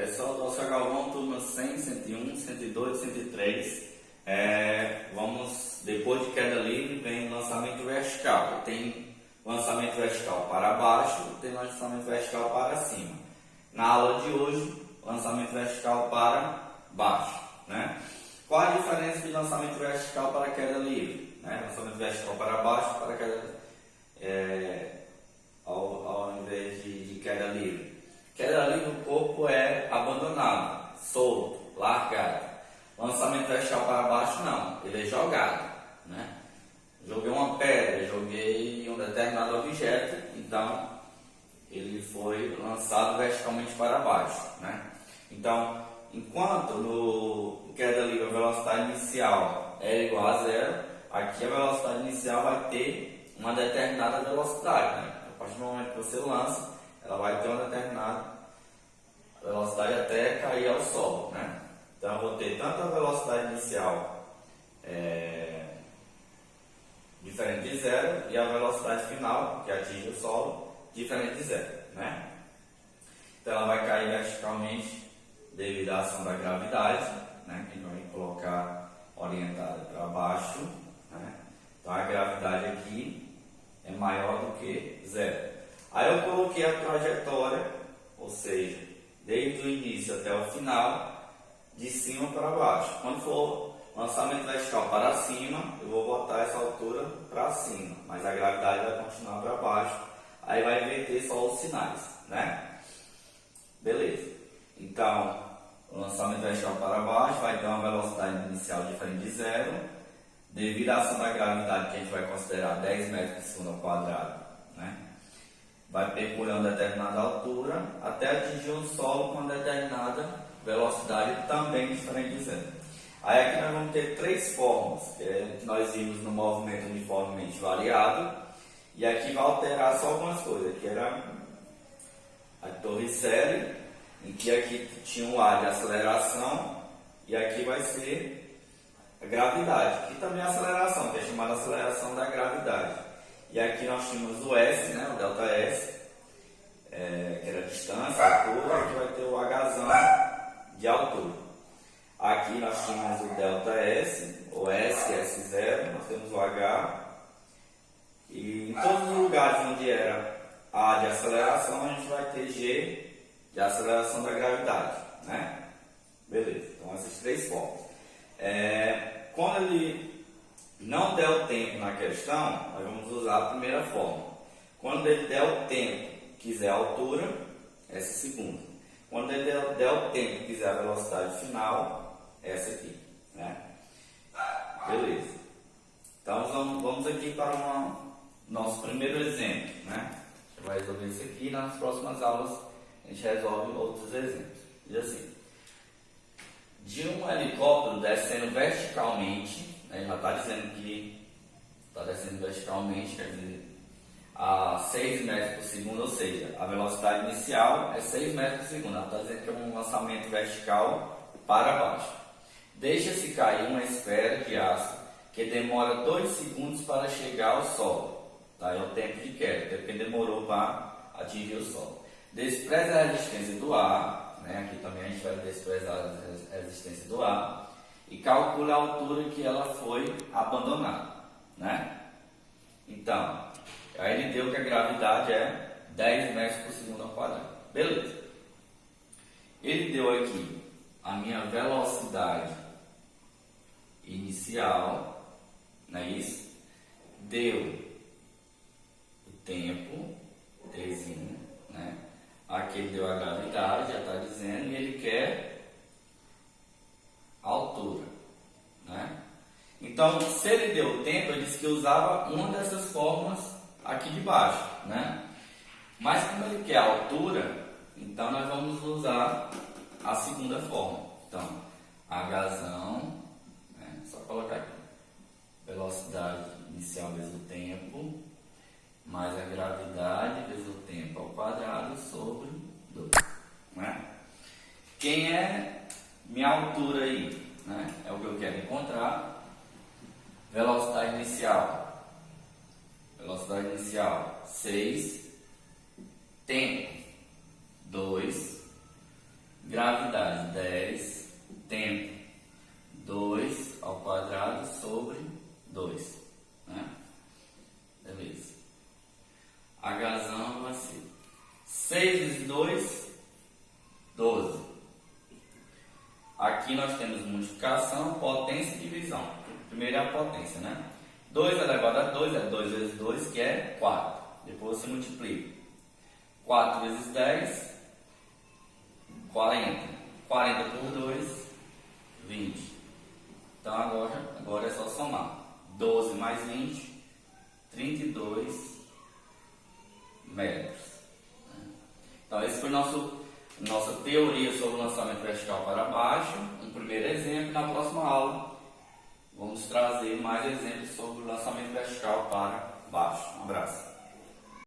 Pessoal do Oscar Galvão, turma 100, 101, 102, 103. Vamos, depois de queda livre, vem lançamento vertical. Tem lançamento vertical para baixo, tem lançamento vertical para cima. Na aula de hoje, lançamento vertical para baixo, né? Qual a diferença de lançamento vertical para queda livre? Né? Lançamento vertical para baixo, para queda, ao invés de queda livre. Queda livre, o corpo é abandonado, solto, largado. Lançamento vertical para baixo, não, ele é jogado, né? Joguei uma pedra, joguei um determinado objeto, então ele foi lançado verticalmente para baixo, né? Então, enquanto no queda livre a velocidade inicial é igual a zero, aqui a velocidade inicial vai ter uma determinada velocidade, né? A partir do momento que você lança, ela vai ter uma determinada velocidade até cair ao solo, né? Então eu vou ter tanto a velocidade inicial diferente de zero e a velocidade final, que atinge o solo, diferente de zero, né? Então ela vai cair verticalmente devido à ação da gravidade, né? Que a gente vai colocar orientada para baixo, né? Então a gravidade aqui é maior do que zero. Aí eu coloquei a trajetória, ou seja, desde o início até o final, de cima para baixo. Quando for lançamento vertical para cima, eu vou botar essa altura para cima, mas a gravidade vai continuar para baixo. Aí vai inverter só os sinais, né? Beleza. Então, o lançamento vertical para baixo vai ter uma velocidade inicial diferente de zero, devido à ação da gravidade, que a gente vai considerar 10 metros por segundo ao quadrado, né? Vai percorrer uma determinada altura até atingir o solo com uma determinada velocidade também diferente de zero. Aí aqui nós vamos ter três formas, que nós vimos no movimento uniformemente variado, e aqui vai alterar só algumas coisas, que era a Torricelli, em que aqui tinha um ar de aceleração, e aqui vai ser a gravidade, que também é a aceleração, que é chamada aceleração da gravidade. E aqui nós tínhamos o S, né, o delta S, que era a distância, a altura, aqui vai ter o Hzão de altura. Aqui nós tínhamos o delta S, o S, S0, nós temos o H. E em todos os lugares onde era A de aceleração, a gente vai ter G de aceleração da gravidade, né? Beleza, então essas três formas. Quando ele não der o tempo na questão, nós vamos usar a primeira forma. Quando ele der o tempo, quiser a altura, essa segunda. Quando ele der o tempo, quiser a velocidade final, essa aqui, né? Beleza. Então vamos aqui para nosso primeiro exemplo, né? A gente vai resolver isso aqui e nas próximas aulas a gente resolve outros exemplos. Diz assim: de um helicóptero descendo verticalmente, né, já está dizendo que está descendo verticalmente, quer dizer, a 6 metros por segundo, ou seja, a velocidade inicial é 6 metros por segundo. Ela está dizendo que é um lançamento vertical para baixo. Deixa-se cair uma esfera de aço que demora 2 segundos para chegar ao solo. Tá? É o tempo de queda, o tempo que demorou para atingir o solo. Despreze a resistência do ar, né? Aqui também a gente vai desprezar a resistência do ar, e calcule a altura que ela foi abandonada, né? Então, aí ele deu que a gravidade é 10 metros por segundo ao quadrado. Beleza. Ele deu aqui a minha velocidade inicial, não é isso? Deu o tempo, Tzinho, né? Aqui ele deu a gravidade, já está dizendo, e ele quer a altura, né? Então, se ele deu o tempo, ele disse que usava uma dessas formas aqui de baixo, né? Mas como ele quer a altura, então nós vamos usar a segunda forma. Então, Hzão, né? Só colocar aqui, velocidade inicial vezes o tempo, mais a gravidade vezes o tempo ao quadrado sobre 2, né? Quem é minha altura aí, né? É o que eu quero encontrar. Velocidade inicial, 6, tempo 2, gravidade 6 vezes 2, 12. Aqui nós temos multiplicação, potência e divisão. Primeiro é a potência, né? 2 elevado a 2 é 2 vezes 2, que é 4. Depois você multiplica. 4 vezes 10, 40. 40 por 2, 20. Então agora é só somar. 12 mais 20, 32 metros. Então esse foi nossa teoria sobre o lançamento vertical para baixo. Um primeiro exemplo. Na próxima aula vamos trazer mais exemplos sobre o lançamento vertical para baixo. Um abraço.